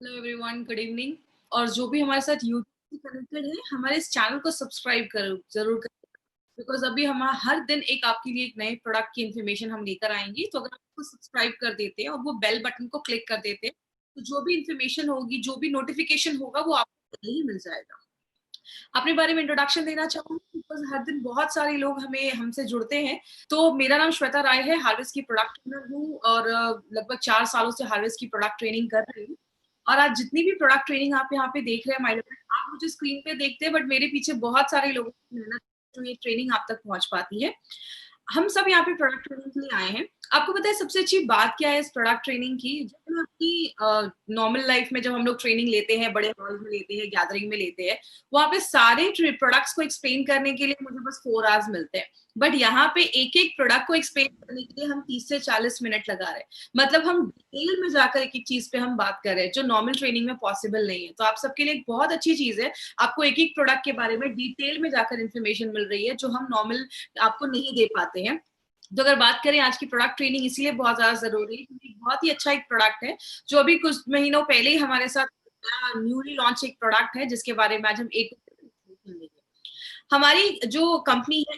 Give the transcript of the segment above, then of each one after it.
Hello everyone, good evening. और जो भी हमारे साथ यूट्यूब से कनेक्टेड है, हमारे इस चैनल को सब्सक्राइब करो, जरूर करें। बिकॉज अभी हम हर दिन एक आपके लिए एक नए प्रोडक्ट की इन्फॉर्मेशन हम लेकर आएंगे। तो अगर आप उसको सब्सक्राइब कर देते हैं और वो बेल बटन को क्लिक कर देते हैं, तो जो भी इन्फॉर्मेशन होगी, जो भी नोटिफिकेशन होगा, वो आपको पहले ही मिल जाएगा। अपने बारे में इंट्रोडक्शन देना चाहूंगी, बिकॉज हर दिन बहुत सारे लोग हमसे जुड़ते हैं। तो मेरा नाम श्वेता राय है, हार्वेस्ट की प्रोडक्ट ट्रेनर हूँ और लगभग 4 सालों से हार्वेस्ट की प्रोडक्ट ट्रेनिंग कर रही हूँ। और आज जितनी भी प्रोडक्ट ट्रेनिंग आप यहाँ पे देख रहे हैं माइलेज, आप मुझे स्क्रीन पे देखते हैं, बट मेरे पीछे बहुत सारे लोगों की मेहनत जो ये ट्रेनिंग आप तक पहुंच पाती है। हम सब यहाँ पे प्रोडक्ट ट्रेनिंग के लिए आए हैं। आपको पता है सबसे अच्छी बात क्या है इस प्रोडक्ट ट्रेनिंग की? जब हम अपनी नॉर्मल लाइफ में जब हम लोग ट्रेनिंग लेते हैं, बड़े हॉल में लेते हैं, गैदरिंग में लेते हैं, वहां पे सारे प्रोडक्ट्स को एक्सप्लेन करने के लिए मुझे बस 4 आवर्स मिलते हैं। बट यहाँ पे एक एक प्रोडक्ट को एक्सप्लेन करने के लिए हम 30 से 40 मिनट लगा रहे हैं। मतलब हम डिटेल में जाकर एक एक चीज पे हम बात कर रहे हैं, जो नॉर्मल ट्रेनिंग में पॉसिबल नहीं है। तो आप सबके लिए एक बहुत अच्छी चीज है, आपको एक एक प्रोडक्ट के बारे में डिटेल में जाकर इन्फॉर्मेशन मिल रही है, जो हम नॉर्मल आपको नहीं दे पाते हैं। तो अगर बात करें आज की प्रोडक्ट ट्रेनिंग, इसीलिए बहुत ज्यादा जरूरी है क्योंकि बहुत ही अच्छा एक प्रोडक्ट है, जो अभी कुछ महीनों पहले ही हमारे साथ न्यूली लॉन्च एक प्रोडक्ट है, जिसके बारे में आज हम एक हमारी जो कंपनी है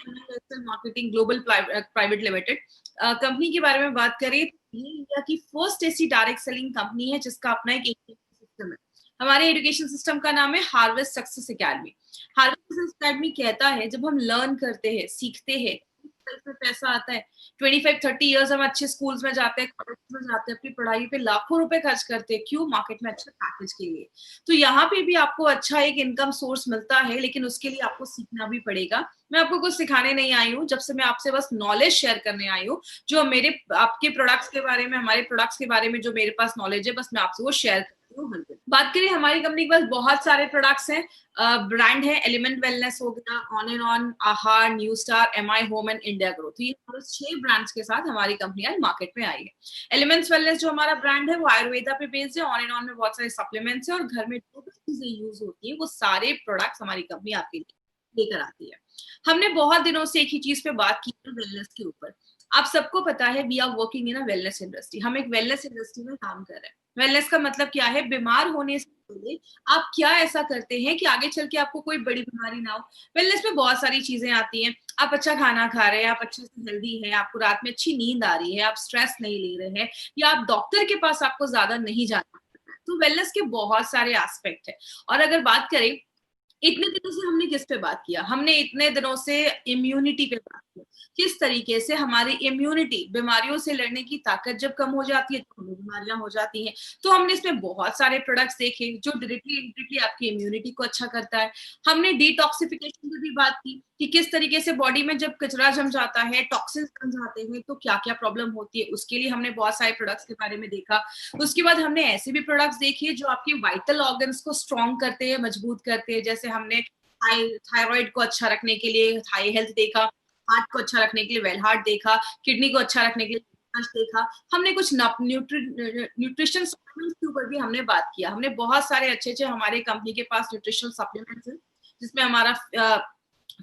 marketing global private limited company के बारे में बात करें, तो ये इंडिया की फर्स्ट ऐसी डायरेक्ट सेलिंग कंपनी है जिसका अपना एक एजुकेशन सिस्टम है। हमारे एजुकेशन सिस्टम का नाम है harvest success academy. Harvest success academy कहता है, जब हम लर्न करते हैं, सीखते हैं, में पैसा आता है। 25-30 ईयर्स हम अच्छे स्कूल्स में जाते हैं, कॉलेज में जाते हैं, अपनी पढ़ाई पे लाखों रुपए खर्च करते हैं, क्यों? मार्केट में अच्छे पैकेज के लिए। तो यहाँ पे भी आपको अच्छा एक इनकम सोर्स मिलता है, लेकिन उसके लिए आपको सीखना भी पड़ेगा। मैं आपको कुछ सिखाने नहीं आई हूँ, जब से मैं आपसे बस नॉलेज शेयर करने आई हूँ, जो मेरे आपके प्रोडक्ट्स के बारे में, हमारे प्रोडक्ट्स के बारे में जो मेरे पास नॉलेज है, बस मैं आपसे वो शेयर करती हूँ हर दिन। बात करें हमारी कंपनी के पास बहुत सारे प्रोडक्ट्स हैं। ब्रांड है एलिमेंट वेलनेस हो गया, ऑन एंड ऑन, आहार, new star, MI home and India grow. तो ये 6 ब्रांड्स के साथ हमारी कंपनी आज मार्केट में आई है। एलिमेंट्स वेलनेस जो हमारा ब्रांड है, वो आयुर्वेदा पे बेस्ड है। ऑन एंड ऑन में बहुत सारे सप्लीमेंट्स है और घर में जो भी चीजें यूज होती है, वो सारे प्रोडक्ट्स हमारी कंपनी आपके लिए लेकर आती है। हमने बहुत दिनों से एक ही चीज पे बात की है, वेलनेस के ऊपर। आप सबको पता है, we are working in a wellness industry. हम एक वेलनेस इंडस्ट्री में काम कर रहे हैं। वेलनेस का मतलब क्या है? बीमार होने से पहले आप क्या ऐसा करते हैं कि आगे चल के आपको कोई बड़ी बीमारी ना हो। वेलनेस में बहुत सारी चीजें आती हैं। आप अच्छा खाना खा रहे हैं, आप अच्छे से हेल्दी हैं, आपको रात में अच्छी नींद आ रही है, आप स्ट्रेस नहीं ले रहे हैं, या आप डॉक्टर के पास आपको ज्यादा नहीं जाना। तो वेलनेस के बहुत सारे एस्पेक्ट है। और अगर बात करें, इतने दिनों से हमने किस पे बात किया? हमने इतने दिनों से इम्यूनिटी पे बात की। किस तरीके से हमारी इम्यूनिटी, बीमारियों से लड़ने की ताकत जब कम हो जाती है तो हमें बीमारियां हो जाती हैं। तो हमने इसमें बहुत सारे प्रोडक्ट्स देखे जो डायरेक्टली इनडायरेक्टली आपकी इम्यूनिटी को अच्छा करता है। हमने डिटॉक्सिफिकेशन की भी बात की कि किस तरीके से बॉडी में जब कचरा जम जाता है, टॉक्सिन्स जम जाते हैं, तो क्या क्या प्रॉब्लम होती है। उसके लिए हमने बहुत सारे प्रोडक्ट्स के बारे में देखा। उसके बाद हमने ऐसे भी प्रोडक्ट्स देखे जो आपके वाइटल ऑर्गन्स को स्ट्रॉन्ग करते हैं, मजबूत करते हैं। जैसे हमने थायराइड को अच्छा रखने के लिए थाई हेल्थ देखा, हार्ट को अच्छा रखने के लिए वेल हार्ट देखा, किडनी को अच्छा रखने के लिए देखा। हमने कुछ न्यूट्रिशन सप्लीमेंट्स के ऊपर भी हमने बात किया। हमने बहुत सारे अच्छे अच्छे हमारे कंपनी के पास न्यूट्रिशनल सप्लीमेंट्स हैं, जिसमें हमारा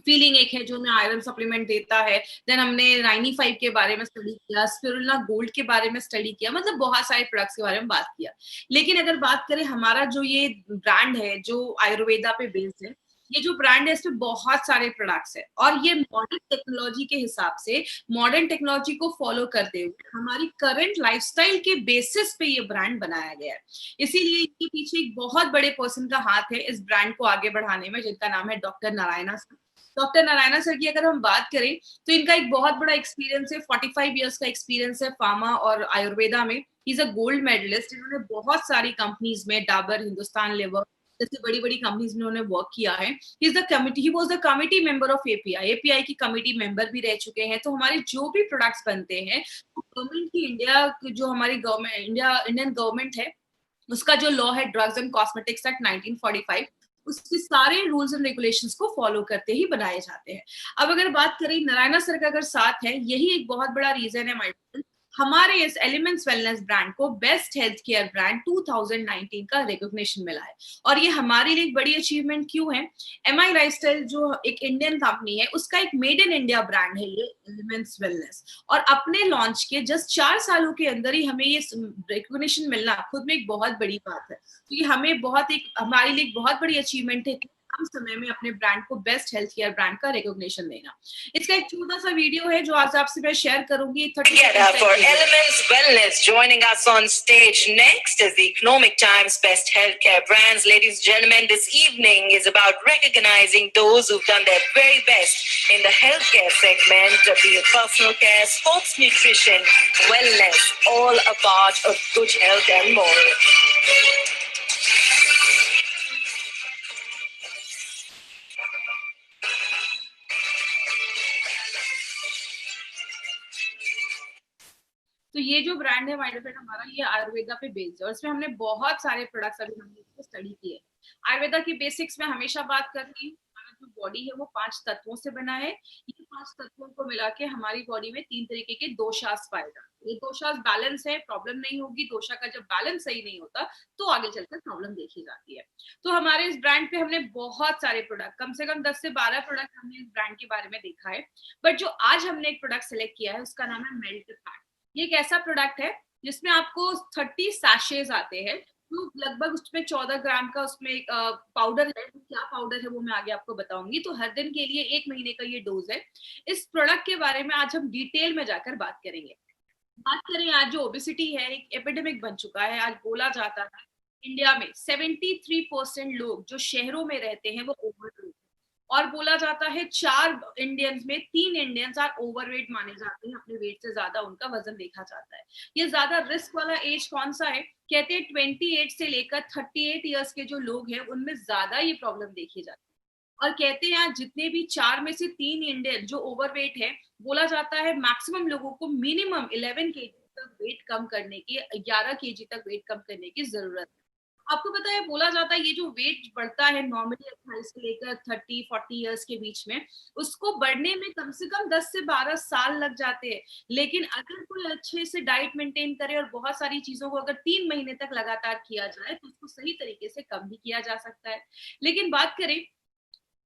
फीलिंग एक है जो हमें आयरन सप्लीमेंट देता है। देन हमने 95 के बारे में स्टडी किया, स्पिरुलिना गोल्ड के बारे में स्टडी किया, मतलब बहुत सारे प्रोडक्ट्स के बारे में बात किया। लेकिन अगर बात करें हमारा जो ये ब्रांड है, जो आयुर्वेदा पे बेस्ड है, ये जो ब्रांड है, इसमें बहुत सारे प्रोडक्ट्स है और ये मॉडर्न टेक्नोलॉजी के हिसाब से, मॉडर्न टेक्नोलॉजी को फॉलो करते हुए हमारी करंट लाइफस्टाइल के बेसिस पे ये ब्रांड बनाया गया है। इसीलिए इसके पीछे एक बहुत बड़े पर्सन का हाथ है इस ब्रांड को आगे बढ़ाने में, जिनका नाम है doctor Narayana sir. Doctor Narayana sir की अगर हम बात करें, तो इनका एक बहुत बड़ा एक्सपीरियंस है, 45 ईयर्स का एक्सपीरियंस है फार्मा और आयुर्वेदा में। He is a gold medalist. इन्होंने बहुत सारी कंपनीज में, डाबर, हिंदुस्तान लेवर जैसे बड़ी बड़ी कंपनीज में उन्होंने वर्क किया है। He was the committee member of API. API की कमिटी मेंबर भी रह चुके हैं। तो हमारे जो भी प्रोडक्ट्स बनते हैं, गवर्नमेंट की, इंडिया जो हमारी गवर्नमेंट, इंडियन गवर्नमेंट है, उसका जो लॉ है ड्रग्स एंड कॉस्मेटिक्स एक्ट 1945, उसके सारे रूल्स एंड रेगुलेशंस को फॉलो करते ही बनाए जाते हैं। अब अगर बात करें नारायणा सर का अगर साथ है, यही एक बहुत बड़ा रीजन है हमारे, हमारे इस एलिमेंट्स वेलनेस ब्रांड को बेस्ट हेल्थ केयर ब्रांड 2019 का रिकॉग्निशन मिला है। और ये हमारे लिए एक बड़ी अचीवमेंट क्यों है? एमआई लाइफस्टाइल जो एक इंडियन कंपनी है, उसका एक मेड इन इंडिया ब्रांड है ये एलिमेंट्स वेलनेस, और अपने लॉन्च के जस्ट 4 सालों के अंदर ही हमें ये रिकॉग्निशन मिलना खुद में एक बहुत बड़ी बात है। तो ये हमें हमारे लिए एक बहुत बड़ी अचीवमेंट है कम समय में अपने ब्रांड को बेस्ट हेल्थ केयर ब्रांड का रिकॉग्निशन देना। इसका एक छोटा सा वीडियो है जो आज आपसे मैं शेयर करूंगी। Together for Elements Wellness, joining us on stage next is the Economic Times Best Healthcare Brands. Ladies and gentlemen, this evening is about recognizing those who've done their very best in the healthcare segment, be it personal care, sports nutrition, wellness, all a part of good health and more. तो ये जो brand है वाइडोफेट हमारा, ये आयुर्वेदा पे based है और इसमें हमने बहुत सारे प्रोडक्ट्स अभी हमने इसको स्टडी किए। आयुर्वेदा की बेसिक्स में हमेशा बात करती हूँ। हमारा जो बॉडी है वो 5 तत्वों से बना है। ये 5 तत्वों को मिला के हमारी बॉडी में 3 तरीके के दोषास पाए जाते हैं। ये दोषास बैलेंस है, प्रॉब्लम नहीं होगी। दोषा का जब बैलेंस सही नहीं होता तो आगे चलकर प्रॉब्लम देखी जाती है। तो हमारे इस ब्रांड पे हमने बहुत सारे प्रोडक्ट, कम से कम 10 से 12 प्रोडक्ट हमने इस ब्रांड के बारे में देखा है। बट जो आज हमने एक प्रोडक्ट सिलेक्ट किया है उसका नाम है मेल्ट फैट। ये एक ऐसा प्रोडक्ट है जिसमें आपको 30 सैशेज आते हैं, तो लगभग उसमें 14 ग्राम का उसमें एक पाउडर है। क्या पाउडर है वो मैं आगे आपको बताऊंगी। तो हर दिन के लिए 1 महीने का ये डोज है। इस प्रोडक्ट के बारे में आज हम डिटेल में जाकर बात करेंगे। बात करें, आज जो ओबेसिटी है एक एपिडेमिक बन चुका है। आज बोला जाता है इंडिया में 73% लोग जो शहरों में रहते हैं वो ओवरवेट, और बोला जाता है 4 इंडियंस में 3 इंडियंस आर ओवरवेट माने जाते हैं। अपने वेट से ज्यादा उनका वजन देखा जाता है। ये ज्यादा रिस्क वाला एज कौन सा है? कहते हैं 28 से लेकर 38 इयर्स के जो लोग हैं उनमें ज्यादा ये प्रॉब्लम देखी जाती है। और कहते हैं जितने भी 4 में से 3 इंडियन जो ओवरवेट है, बोला जाता है मैक्सिमम लोगों को मिनिमम 11 केजी तक वेट कम करने की, 11 केजी तक वेट कम करने की जरूरत है। आपको पता है, बोला जाता है ये जो वेट बढ़ता है नॉर्मली 28 से लेकर 30-40 इयर्स के बीच में, उसको बढ़ने में कम से कम 10 से 12 साल लग जाते हैं। लेकिन अगर कोई अच्छे से डाइट मेंटेन करे और बहुत सारी चीजों को अगर 3 महीने तक लगातार किया जाए तो उसको सही तरीके से कम भी किया जा सकता है। लेकिन बात करें,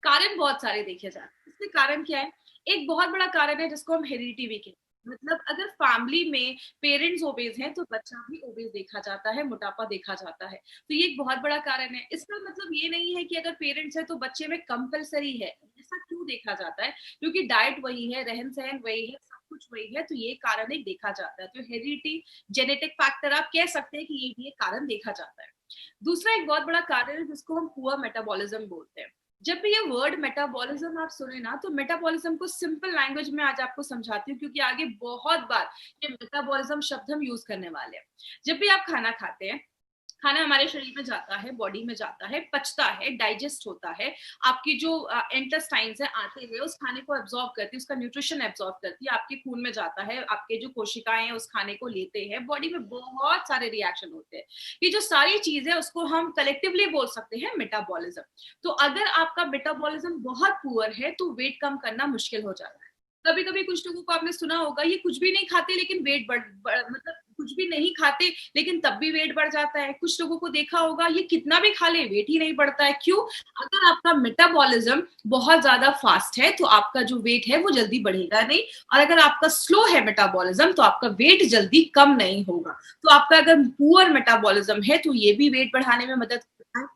कारण बहुत सारे देखे जाते हैं। इसके कारण क्या है? एक बहुत बड़ा कारण है जिसको हम हेरिडिटी भी कहते हैं। मतलब अगर फैमिली में पेरेंट्स ओबेस हैं तो बच्चा भी ओबेस देखा जाता है, मोटापा देखा जाता है। तो ये एक बहुत बड़ा कारण है। इसका मतलब ये नहीं है कि अगर पेरेंट्स है तो बच्चे में कंपलसरी है। ऐसा क्यों देखा जाता है? क्योंकि डाइट वही है, रहन सहन वही है, सब कुछ वही है। तो ये कारण एक देखा जाता है। तो हेरिडिटी, जेनेटिक फैक्टर आप कह सकते हैं कि ये भी एक कारण देखा जाता है। दूसरा एक बहुत बड़ा कारण है जिसको हम पुअर मेटाबॉलिज्म बोलते हैं। जब भी ये वर्ड मेटाबॉलिज्म आप सुने ना, तो मेटाबॉलिज्म को सिंपल लैंग्वेज में आज आपको समझाती हूँ, क्योंकि आगे बहुत बार ये मेटाबॉलिज्म शब्द हम यूज करने वाले हैं। जब भी आप खाना खाते हैं, खाना हमारे शरीर में जाता है, बॉडी में जाता है, पचता है, डाइजेस्ट होता है। आपकी जो इंटेस्टाइन्स है आते हुए उस खाने को एब्जॉर्ब करती है, उसका न्यूट्रिशन एब्जॉर्ब करती है, आपके खून में जाता है, आपके जो कोशिकाएं हैं उस खाने को लेते हैं, बॉडी में बहुत सारे रिएक्शन होते हैं। ये जो सारी चीजें उसको हम कलेक्टिवली बोल सकते हैं मेटाबॉलिज्म। तो अगर आपका मेटाबॉलिज्म बहुत पुअर है तो वेट कम करना मुश्किल हो जाता है। कभी कभी कुछ लोगों को आपने सुना होगा, ये कुछ भी नहीं खाते लेकिन वेट मतलब कुछ भी नहीं खाते लेकिन तब भी वेट बढ़ जाता है। कुछ लोगों को देखा होगा, ये कितना भी खा ले वेट ही नहीं बढ़ता है। क्यों? अगर आपका मेटाबॉलिज्म बहुत ज्यादा फास्ट है तो आपका जो वेट है वो जल्दी बढ़ेगा नहीं, और अगर आपका स्लो है मेटाबॉलिज्म तो आपका वेट जल्दी कम नहीं होगा। तो आपका अगर पुअर मेटाबॉलिज्म है तो ये भी वेट बढ़ाने में मदद करता है।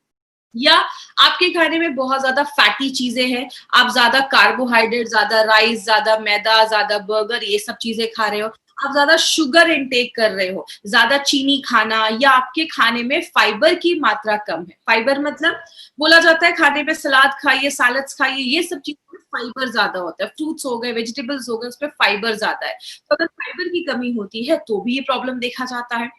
या आपके खाने में बहुत ज्यादा फैटी चीजें हैं, आप ज्यादा कार्बोहाइड्रेट, ज्यादा राइस, ज्यादा मैदा, ज्यादा बर्गर, ये सब चीजें खा रहे हो, आप ज्यादा शुगर इनटेक कर रहे हो, ज्यादा चीनी खाना, या आपके खाने में फाइबर की मात्रा कम है। फाइबर मतलब बोला जाता है खाने में सलाद खाइए, सैलड्स खाइए, ये सब चीजों में फाइबर ज्यादा होता है। फ्रूट्स हो गए, वेजिटेबल्स हो गए, उसमें फाइबर ज्यादा है। तो अगर फाइबर की कमी होती है तो भी ये प्रॉब्लम देखा जाता है।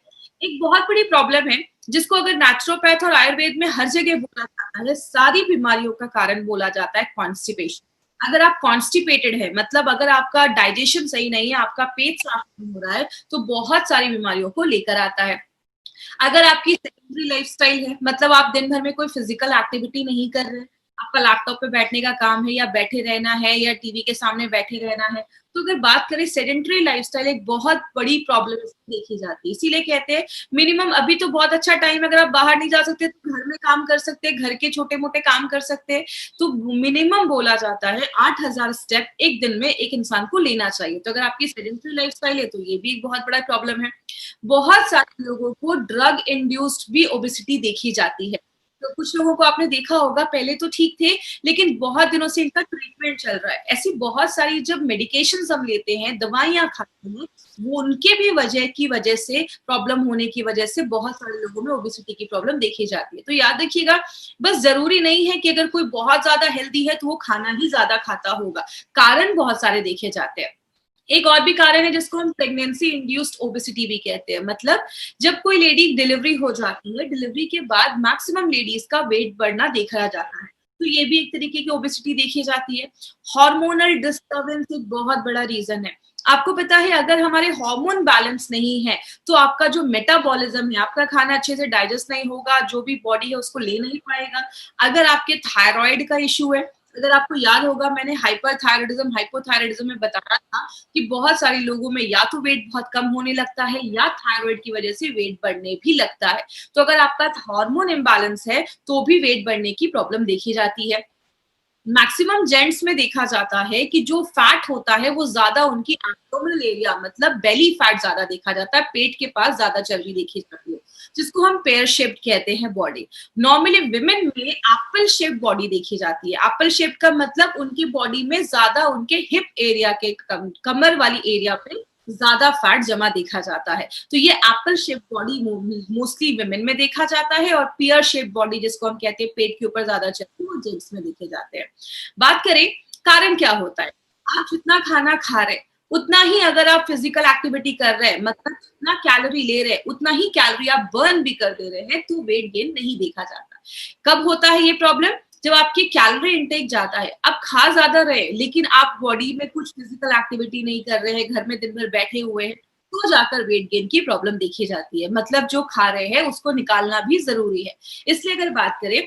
एक बहुत बड़ी प्रॉब्लम है जिसको अगर नेचुरोपैथ और आयुर्वेद में हर जगह बोला जाता है, सारी बीमारियों का कारण बोला जाता है कॉन्स्टिपेशन। अगर आप कॉन्स्टिपेटेड है, मतलब अगर आपका डाइजेशन सही नहीं है, आपका पेट साफ नहीं हो रहा है, तो बहुत सारी बीमारियों को लेकर आता है। अगर आपकी सेडेंटरी लाइफस्टाइल है, मतलब आप दिन भर में कोई फिजिकल एक्टिविटी नहीं कर रहे, आपका लैपटॉप पे बैठने का काम है या बैठे रहना है या टीवी के सामने बैठे रहना है। तो अगर बात करें सेडेंटरी लाइफस्टाइल एक बहुत बड़ी प्रॉब्लम देखी जाती है। इसीलिए कहते हैं मिनिमम अभी तो बहुत अच्छा टाइम है, अगर आप बाहर नहीं जा सकते तो घर में काम कर सकते हैं, घर के छोटे-मोटे काम कर सकते हैं। तो मिनिमम बोला जाता है 8000 स्टेप एक दिन में एक इंसान को लेना चाहिए। तो अगर आपकी सेडेंटरी लाइफस्टाइल है तो ये भी एक बहुत बड़ा प्रॉब्लम है। बहुत सारे लोगों को ड्रग इंड्यूस्ड भी ओबेसिटी देखी जाती है। तो कुछ लोगों को आपने देखा होगा पहले तो ठीक थे, लेकिन बहुत दिनों से इनका ट्रीटमेंट चल रहा है। ऐसी बहुत सारी जब मेडिकेशंस हम लेते हैं, दवाइयाँ खाते हैं, वो उनके भी वजह से प्रॉब्लम होने की वजह से बहुत सारे लोगों में ओबेसिटी की प्रॉब्लम देखी जाती है। तो याद रखिएगा, बस ज़रूरी नहीं है कि अगर कोई बहुत ज़्यादा हेल्दी है तो वो खाना ही ज़्यादा खाता होगा। कारण बहुत सारे देखे जाते हैं। एक और भी कारण है जिसको हम प्रेगनेंसी इंड्यूस्ड ओबेसिटी भी कहते हैं। मतलब जब कोई लेडी डिलीवरी हो जाती है, डिलीवरी के बाद मैक्सिमम लेडीज का वेट बढ़ना देखा जाता है। तो ये भी एक तरीके की ओबेसिटी देखी जाती है। हार्मोनल डिस्टर्बेंस एक बहुत बड़ा रीजन है। आपको पता है अगर हमारे हार्मोन बैलेंस नहीं है तो आपका जो मेटाबॉलिज्म है, आपका खाना अच्छे से डाइजेस्ट नहीं होगा, जो भी बॉडी है उसको ले नहीं पाएगा। अगर आपके थायराइड का इश्यू है, अगर आपको याद होगा मैंने हाइपरथायराइडिज्म हाइपोथायराइडिज्म में बताया था कि बहुत सारे लोगों में या तो वेट बहुत कम होने लगता है या थायराइड की वजह से वेट बढ़ने भी लगता है। तो अगर आपका हार्मोन इम्बैलेंस है तो भी वेट बढ़ने की प्रॉब्लम देखी जाती है। मैक्सिमम जेंट्स में देखा जाता है कि जो फैट होता है वो ज्यादा उनकी एब्डोमिनल एरिया मतलब बेली फैट ज्यादा देखा जाता है, पेट के पास ज्यादा चर्बी देखी जाती है, जिसको हम पेयर शेप्ड कहते हैं बॉडी। नॉर्मली विमेन में एप्पल शेप्ड बॉडी देखी जाती है। एप्पल शेप्ड का मतलब उनकी बॉडी में ज्यादा उनके हिप एरिया के कमर वाली एरिया पे ज्यादा फैट जमा देखा जाता है। तो ये Apple shape body mostly women में देखा जाता है और पियर शेप बॉडी जिसको हम कहते हैं पेट के ऊपर ज्यादा चलती है वो जेंट्स में देखे जाते हैं। बात करें कारण क्या होता है, आप जितना खाना खा रहे उतना ही अगर आप फिजिकल एक्टिविटी कर रहे हैं मतलब जितना कैलोरी ले रहे हैं उतना ही कैलोरी आप बर्न भी कर दे रहे हैं तो वेट गेन नहीं देखा जाता। कब होता है ये प्रॉब्लम, जब आपकी कैलोरी इंटेक ज्यादा है, आप खा ज्यादा रहे लेकिन आप बॉडी में कुछ फिजिकल एक्टिविटी नहीं कर रहे हैं, घर में दिन भर बैठे हुए हैं, तो जाकर वेट गेन की प्रॉब्लम देखी जाती है। मतलब जो खा रहे हैं उसको निकालना भी जरूरी है। इसलिए अगर बात करें,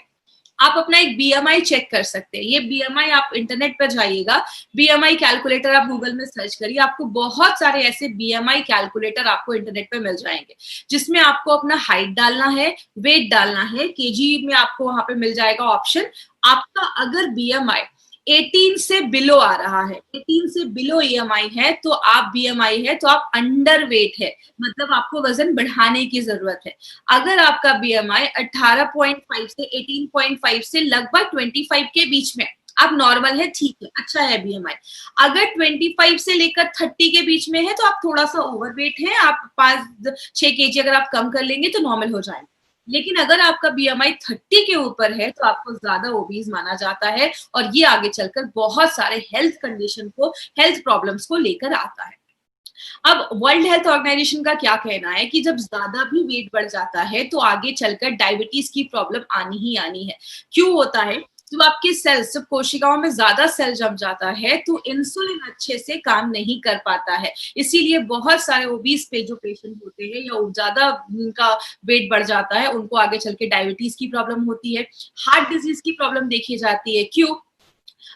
आप अपना एक बीएमआई चेक कर सकते हैं। ये बीएमआई आप इंटरनेट पर जाइएगा, बीएमआई कैलकुलेटर आप गूगल में सर्च करिए, आपको बहुत सारे ऐसे बीएमआई कैलकुलेटर आपको इंटरनेट पे मिल जाएंगे, जिसमें आपको अपना हाइट डालना है, वेट डालना है, केजी में आपको वहां पे मिल जाएगा ऑप्शन। आपका अगर बीएमआई 18 से बिलो आ रहा है, 18 से बिलो ईएमआई है तो आप बीएमआई है तो आप अंडर वेट है, मतलब आपको वजन बढ़ाने की जरूरत है। अगर आपका बीएमआई 18.5 से 18.5 से लगभग 25 के बीच में, आप नॉर्मल है, ठीक है, अच्छा है बीएमआई। अगर 25 से लेकर 30 के बीच में है तो आप थोड़ा सा ओवरवेट है, आप 5-6 केजी अगर आप कम कर लेंगे तो नॉर्मल हो जाएगा। लेकिन अगर आपका बीएमआई 30 के ऊपर है तो आपको ज्यादा ओबीज माना जाता है और ये आगे चलकर बहुत सारे हेल्थ कंडीशन को, हेल्थ प्रॉब्लम्स को लेकर आता है। अब वर्ल्ड हेल्थ ऑर्गेनाइजेशन का क्या कहना है कि जब ज्यादा भी वेट बढ़ जाता है तो आगे चलकर डायबिटीज की प्रॉब्लम आनी ही आनी है। क्यों होता है, जब आपके सेल्स, जब कोशिकाओं में ज्यादा सेल जम जाता है तो इंसुलिन अच्छे से काम नहीं कर पाता है। इसीलिए बहुत सारे ओबीस पे जो पेशेंट होते हैं या ज्यादा उनका वेट बढ़ जाता है उनको आगे चल के डायबिटीज की प्रॉब्लम होती है, हार्ट डिजीज की प्रॉब्लम देखी जाती है। क्यों,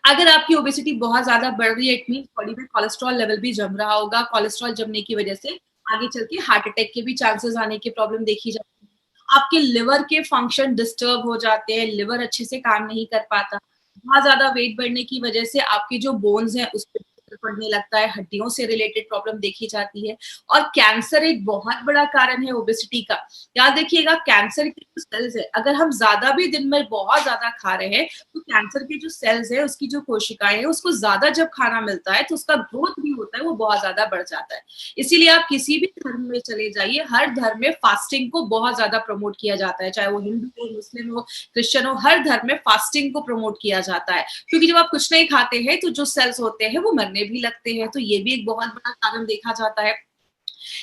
अगर आपकी ओबेसिटी बहुत ज्यादा बढ़ रही है इट मीन बॉडी में कोलेस्ट्रॉल लेवल भी जम रहा होगा, कोलेस्ट्रॉल जमने की वजह से आगे चल के हार्ट अटैक के भी चांसेस आने की प्रॉब्लम देखी जाती है। आपके लिवर के फंक्शन डिस्टर्ब हो जाते हैं, लिवर अच्छे से काम नहीं कर पाता। बहुत ज्यादा वेट बढ़ने की वजह से आपके जो बोन्स हैं उस पर पड़ने लगता है, हड्डियों से रिलेटेड प्रॉब्लम देखी जाती है। और कैंसर एक बहुत बड़ा कारण है ओबेसिटी का। याद रखिएगा, कैंसर के जो सेल्स है, अगर हम ज्यादा भी दिन में बहुत ज्यादा खा रहे हैं तो कैंसर के जो सेल्स है, उसकी जो कोशिकाएं है, उसको ज्यादा जब खाना मिलता है तो उसका ग्रोथ भी होता है, वो बहुत ज्यादा बढ़ जाता है। इसीलिए आप किसी भी धर्म में चले जाइए, हर धर्म में फास्टिंग को बहुत ज्यादा प्रमोट किया जाता है, चाहे वो हिंदू हो, मुस्लिम हो, क्रिश्चियन हो, हर धर्म में फास्टिंग को प्रमोट किया जाता है। क्योंकि जब आप कुछ नहीं खाते हैं तो जो सेल्स होते हैं वो मरने भी लगते हैं। तो ये भी एक बहुत बड़ा कारण देखा जाता है।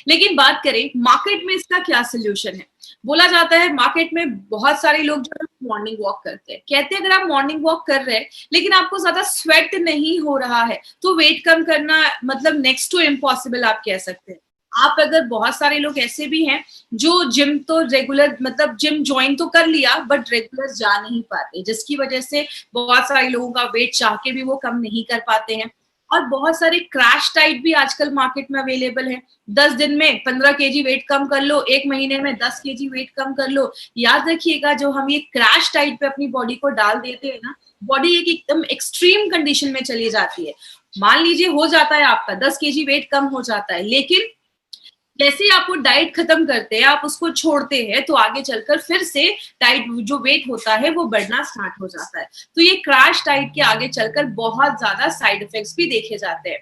लेकिन बात करें मार्केट में इसका क्या सोल्यूशन है, बोला जाता है मार्केट में बहुत सारे लोग जो मॉर्निंग वॉक करते हैं, कहते हैं अगर आप मॉर्निंग वॉक कर रहे हैं लेकिन आपको ज्यादा स्वेट नहीं हो रहा है तो वेट कम करना मतलब नेक्स्ट टू इम्पॉसिबल आप कह सकते हैं। आप अगर बहुत सारे लोग ऐसे भी हैं जो जिम तो रेगुलर मतलब जिम ज्वाइन तो कर लिया बट रेगुलर जा नहीं पाते, जिसकी वजह से बहुत सारे लोगों का वेट चाह के भी वो कम नहीं कर पाते हैं। और बहुत सारे क्रैश डाइट भी आजकल मार्केट में अवेलेबल है। 10 दिन में 15 केजी वेट कम कर लो, 1 महीने में 10 केजी वेट कम कर लो। याद रखिएगा, जो हम ये क्रैश डाइट पे अपनी बॉडी को डाल देते हैं ना, बॉडी एक एकदम एक्सट्रीम कंडीशन में चली जाती है। मान लीजिए हो जाता है आपका 10 केजी वेट कम हो जाता है, लेकिन जैसे ही आप वो डाइट खत्म करते हैं, आप उसको छोड़ते हैं, तो आगे चलकर फिर से डाइट जो वेट होता है वो बढ़ना स्टार्ट हो जाता है। तो ये क्रैश डाइट के आगे चलकर बहुत ज्यादा साइड इफेक्ट्स भी देखे जाते हैं।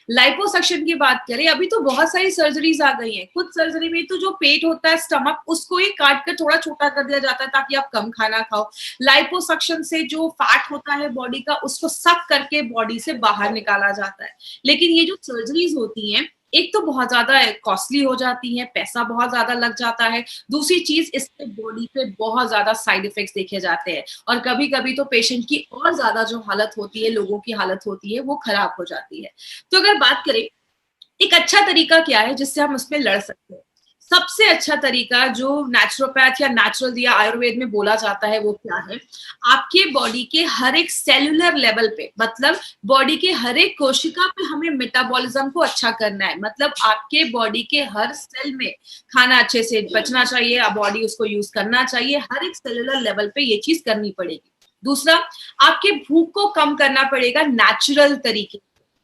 लाइपोसक्शन की बात करें, अभी तो बहुत सारी सर्जरीज आ गई हैं। कुछ सर्जरी में तो जो पेट होता है स्टमक, उसको ही काट कर थोड़ा छोटा कर दिया जाता है ताकि आप कम खाना खाओ। लाइपोसक्शन से जो फैट होता है बॉडी का, उसको सक करके बॉडी से बाहर निकाला जाता है। लेकिन ये जो सर्जरीज होती हैं, एक तो बहुत ज्यादा कॉस्टली हो जाती है, पैसा बहुत ज्यादा लग जाता है। दूसरी चीज, इससे बॉडी पे बहुत ज्यादा साइड इफेक्ट्स देखे जाते हैं और कभी कभी तो पेशेंट की और ज्यादा जो हालत होती है, लोगों की हालत होती है, वो खराब हो जाती है। तो अगर बात करें एक अच्छा तरीका क्या है जिससे हम उसमें लड़ सकते हैं, सबसे अच्छा तरीका जो नेचुरोपैथ या नेचुरल या आयुर्वेद में बोला जाता है वो क्या है, आपके बॉडी के हर एक सेलुलर लेवल पे, मतलब बॉडी के हर एक कोशिका पे हमें मेटाबॉलिज्म को अच्छा करना है। मतलब आपके बॉडी के हर सेल में खाना अच्छे से बचना चाहिए, बॉडी उसको यूज करना चाहिए, हर एक सेलुलर लेवल पे ये चीज करनी पड़ेगी। दूसरा, आपके भूख को कम करना पड़ेगा नेचुरल तरीके।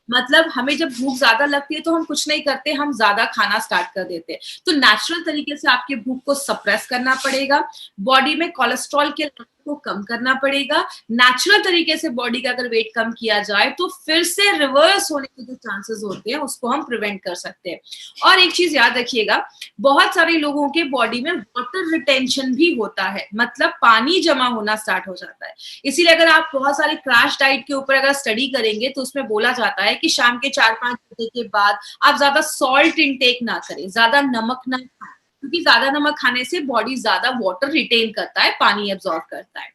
मतलब हमें जब भूख ज्यादा लगती है तो हम कुछ नहीं करते, हम ज्यादा खाना स्टार्ट कर देते हैं। तो नेचुरल तरीके से आपके भूख को सप्रेस करना पड़ेगा, बॉडी में कोलेस्ट्रॉल के लेवल को कम करना पड़ेगा। नेचुरल तरीके से बॉडी का अगर वेट कम किया जाए तो फिर से रिवर्स होने के जो चांसेस होते हैं उसको हम प्रिवेंट कर सकते हैं। और एक चीज याद रखिएगा, बहुत सारे लोगों के बॉडी में वाटर रिटेंशन भी होता है, मतलब पानी जमा होना स्टार्ट हो जाता है। इसीलिए अगर आप बहुत सारे क्रैश डाइट के ऊपर अगर स्टडी करेंगे तो उसमें बोला जाता है कि शाम के 4-5 बजे के बाद आप ज्यादा सॉल्ट इनटेक ना करें, ज्यादा नमक ना खाएं, क्योंकि ज्यादा नमक खाने से बॉडी ज्यादा वाटर रिटेन करता है, पानी एब्जॉर्ब करता है।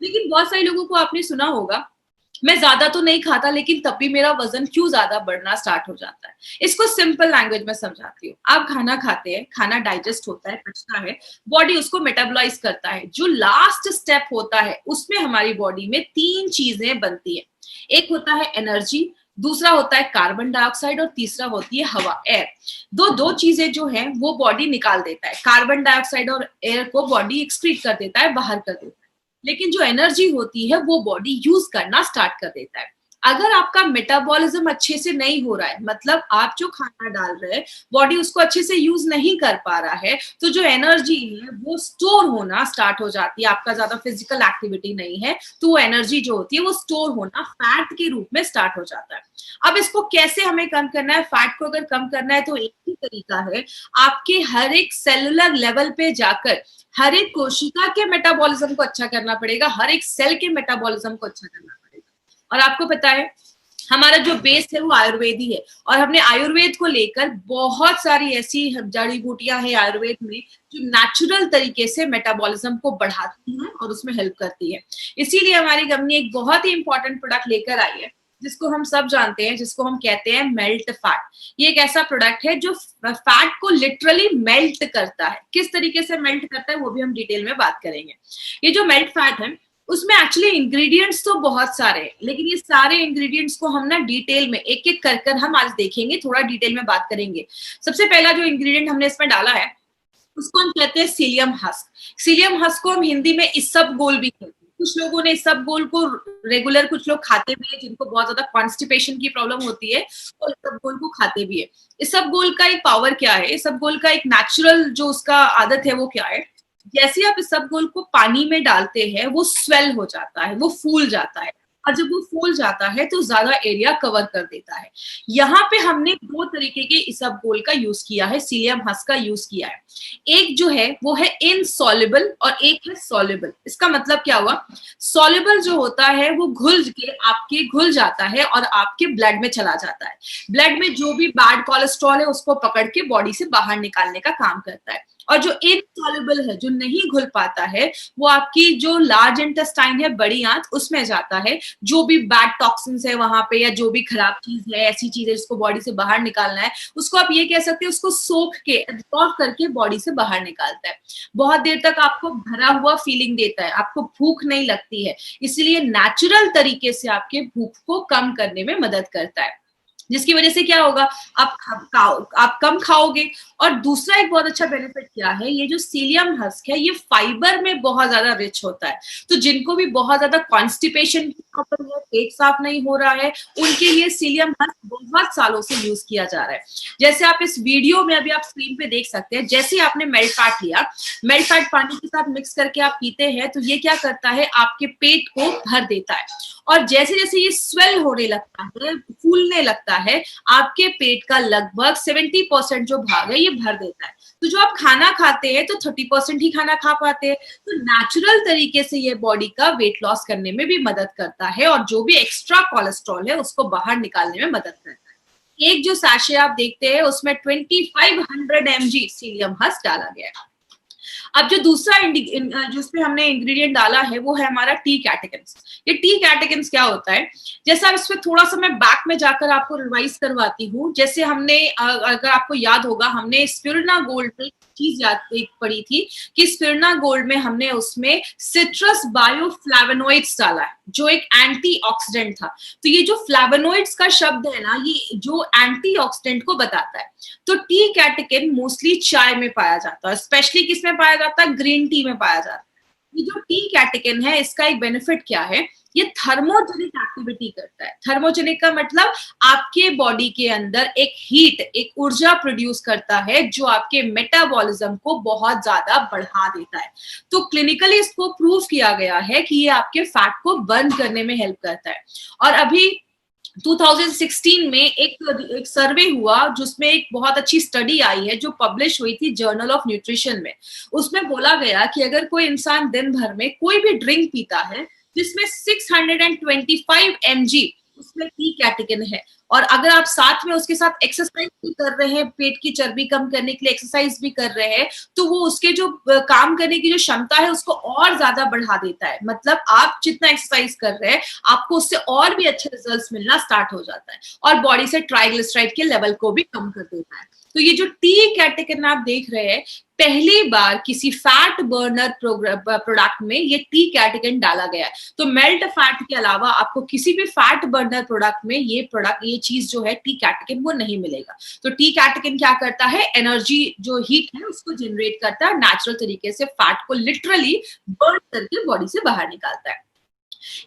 लेकिन बहुत सारे लोगों को आपने सुना होगा, मैं ज्यादा तो नहीं खाता लेकिन तब भी मेरा वजन क्यों ज्यादा बढ़ना स्टार्ट हो जाता है। इसको सिंपल लैंग्वेज में समझाती हूँ। आप खाना खाते हैं, खाना डाइजेस्ट होता है, पचता है, बॉडी उसको मेटाबोलाइज करता है। जो लास्ट स्टेप होता है उसमें हमारी बॉडी में 3 चीजें बनती है। एक होता है एनर्जी, दूसरा होता है कार्बन डाइऑक्साइड और तीसरा होती है हवा, एयर। दो चीजें जो है वो बॉडी निकाल देता है। कार्बन डाइऑक्साइड और एयर को बॉडी एक्सक्रीट कर देता है, बाहर कर देता है। लेकिन जो एनर्जी होती है वो बॉडी यूज करना स्टार्ट कर देता है। अगर आपका मेटाबॉलिज्म अच्छे से नहीं हो रहा है, मतलब आप जो खाना डाल रहे हैं बॉडी उसको अच्छे से यूज नहीं कर पा रहा है, तो जो एनर्जी है वो स्टोर होना स्टार्ट हो जाती है। आपका ज्यादा फिजिकल एक्टिविटी नहीं है तो वो एनर्जी जो होती है वो स्टोर होना फैट के रूप में स्टार्ट हो जाता है। अब इसको कैसे हमें कम करना है? फैट को अगर कम करना है तो एक ही तरीका है, आपके हर एक सेलुलर लेवल पे जाकर हर एक कोशिका के मेटाबॉलिज्म को अच्छा करना पड़ेगा, हर एक सेल के मेटाबॉलिज्म को अच्छा करना पड़ेगा। और आपको पता है हमारा जो बेस है वो आयुर्वेदी है, और हमने आयुर्वेद को लेकर बहुत सारी ऐसी जड़ी बूटियां हैं आयुर्वेद में जो नेचुरल तरीके से मेटाबॉलिज्म को बढ़ाती हैं और उसमें हेल्प करती है। इसीलिए हमारी कंपनी एक बहुत ही इंपॉर्टेंट प्रोडक्ट लेकर आई है जिसको हम सब जानते हैं, जिसको हम कहते हैं मेल्ट फैट। ये एक ऐसा प्रोडक्ट है जो फैट को लिटरली मेल्ट करता है। किस तरीके से मेल्ट करता है वो भी हम डिटेल में बात करेंगे। ये जो मेल्ट फैट है उसमें एक्चुअली इंग्रेडिएंट्स तो बहुत सारे हैं, लेकिन ये सारे इंग्रेडिएंट्स को हम ना डिटेल में एक एक कर हम आज देखेंगे, थोड़ा डिटेल में बात करेंगे। सबसे पहला जो इंग्रेडिएंट हमने इसमें डाला है उसको हम कहते हैं सीलियम हस्क। सीलियम हस्क को हम हिंदी में इसबगोल भी कहते हैं। कुछ लोगों ने इसबगोल को रेगुलर, कुछ लोग खाते भी है जिनको बहुत ज्यादा कॉन्स्टिपेशन की प्रॉब्लम होती है, और इसबगोल को खाते भी है। इसबगोल का एक पावर क्या है, इसबगोल का एक नेचुरल जो उसका आदत है वो क्या है, जैसे आप इसबगोल को पानी में डालते हैं वो स्वेल हो जाता है, वो फूल जाता है, और जब वो फूल जाता है तो ज्यादा एरिया कवर कर देता है। यहाँ पे हमने 2 तरीके के इसबगोल का यूज किया है, सीलियम हस्क का यूज किया है। एक जो है वो है इनसॉल्युबल और एक है सॉल्युबल। इसका मतलब क्या हुआ, सॉल्युबल जो होता है वो घुल जाता है और आपके ब्लड में चला जाता है। ब्लड में जो भी बैड कोलेस्ट्रॉल है उसको पकड़ के बॉडी से बाहर निकालने का काम करता है। और जो इनसॉल्युबल है, जो नहीं घुल पाता है, वो आपकी जो लार्ज इंटेस्टाइन है, बड़ी आंत, उसमें जाता है। जो भी बैड टॉक्सिन्स है वहां पे, या जो भी खराब चीज है, ऐसी चीज है जिसको बॉडी से बाहर निकालना है, उसको आप ये कह सकते हैं, उसको सोख के एब्जॉर्ब करके बॉडी से बाहर निकालता है। बहुत देर तक आपको भरा हुआ फीलिंग देता है, आपको भूख नहीं लगती है, इसलिए नेचुरल तरीके से आपके भूख को कम करने में मदद करता है, जिसकी वजह से क्या होगा, आप कम खाओगे। और दूसरा एक बहुत अच्छा बेनिफिट क्या है, ये जो सीलियम हस्क है, ये फाइबर में बहुत ज्यादा रिच होता है। तो जिनको भी बहुत ज्यादा कॉन्स्टिपेशन की प्रॉब्लम है, पेट साफ नहीं हो रहा है, उनके लिए सीलियम हस्क बहुत सालों से यूज किया जा रहा है। जैसे आप इस वीडियो में अभी आप स्क्रीन पे देख सकते हैं, जैसे आपने मेल्ट फैट लिया, मेल्ट फैट पानी के साथ मिक्स करके आप पीते हैं, तो ये क्या करता है, आपके पेट को भर देता है। और जैसे जैसे ये स्वेल होने लगता है, फूलने लगता है, आपके पेट का लगभग 70% जो भाग है ये भर देता है। तो जो आप खाना खाते हैं तो 30% ही खाना खा पाते हैं। तो नेचुरल तरीके से ये बॉडी का वेट लॉस करने में भी मदद करता है, और जो भी एक्स्ट्रा कोलेस्ट्रॉल है उसको बाहर निकालने में मदद करता है। एक जो सैशे आप देखते हैं उसमें 2500 mg सीलियम हस्क डाला गया है। अब जो दूसरा जिसपे हमने इंग्रेडिएंट डाला है वो है हमारा टी कैटेकिन्स। ये टी कैटेकिन्स क्या होता है, जैसा इसमें थोड़ा सा मैं बैक में जाकर आपको रिवाइज करवाती हूँ। जैसे हमने अगर आपको याद होगा, हमने स्पिरुलिना गोल्ड पे चीज पढ़ी थी कि स्पिरुलिना गोल्ड में हमने उसमें सिट्रस बायोफ्लैवोनॉइड्स डाला है, जो एक एंटीऑक्सीडेंट था। तो ये जो फ्लैवोनॉइड्स का शब्द है ना, ये जो एंटीऑक्सीडेंट को बताता है। तो टी कैटेकिन मोस्टली चाय में पाया जाता है, स्पेशली किस में पाया जाता है, ग्रीन टी में पाया जाता है। ये जो टी कैटेकिन है, इसका एक बेनिफिट क्या है, ये थर्मोजेनिक एक्टिविटी करता है। थर्मोजेनिक का मतलब आपके बॉडी के अंदर एक हीट, एक ऊर्जा प्रोड्यूस करता है, जो आपके मेटाबॉलिज्म को बहुत ज्यादा बढ़ा देता है। तो क्लिनिकली इसको प्रूव किया गया है कि ये आपके फैट को बर्न करने में हेल्प करता है। और अभी 2016 में एक सर्वे हुआ, जिसमें एक बहुत अच्छी स्टडी आई है, जो पब्लिश हुई थी जर्नल ऑफ न्यूट्रिशन में। उसमें बोला गया कि अगर कोई इंसान दिन भर में कोई भी ड्रिंक पीता है जिसमें 625 mg उसमें टी कैटेकिन है, और अगर आप साथ में उसके साथ एक्सरसाइज भी कर रहे हैं, पेट की चर्बी कम करने के लिए एक्सरसाइज भी कर रहे हैं, तो वो उसके जो काम करने की जो क्षमता है उसको और ज्यादा बढ़ा देता है। मतलब आप जितना एक्सरसाइज कर रहे हैं, आपको उससे और भी अच्छे रिजल्ट्स मिलना स्टार्ट हो जाता है, और बॉडी से ट्राइग्लिसराइड के लेवल को भी कम कर देता है। तो ये जो टी कैटेकिन आप देख रहे हैं, पहली बार किसी फैट बर्नर प्रोडक्ट में ये टी कैटेकिन डाला गया है। तो मेल्ट फैट के अलावा आपको किसी भी फैट बर्नर प्रोडक्ट में ये चीज जो है टी कैटेकिन, वो नहीं मिलेगा। तो टी कैटेकिन क्या करता है, एनर्जी जो हीट है उसको जनरेट करता है, नेचुरल तरीके से फैट को लिटरली बर्न करके बॉडी से बाहर निकालता है।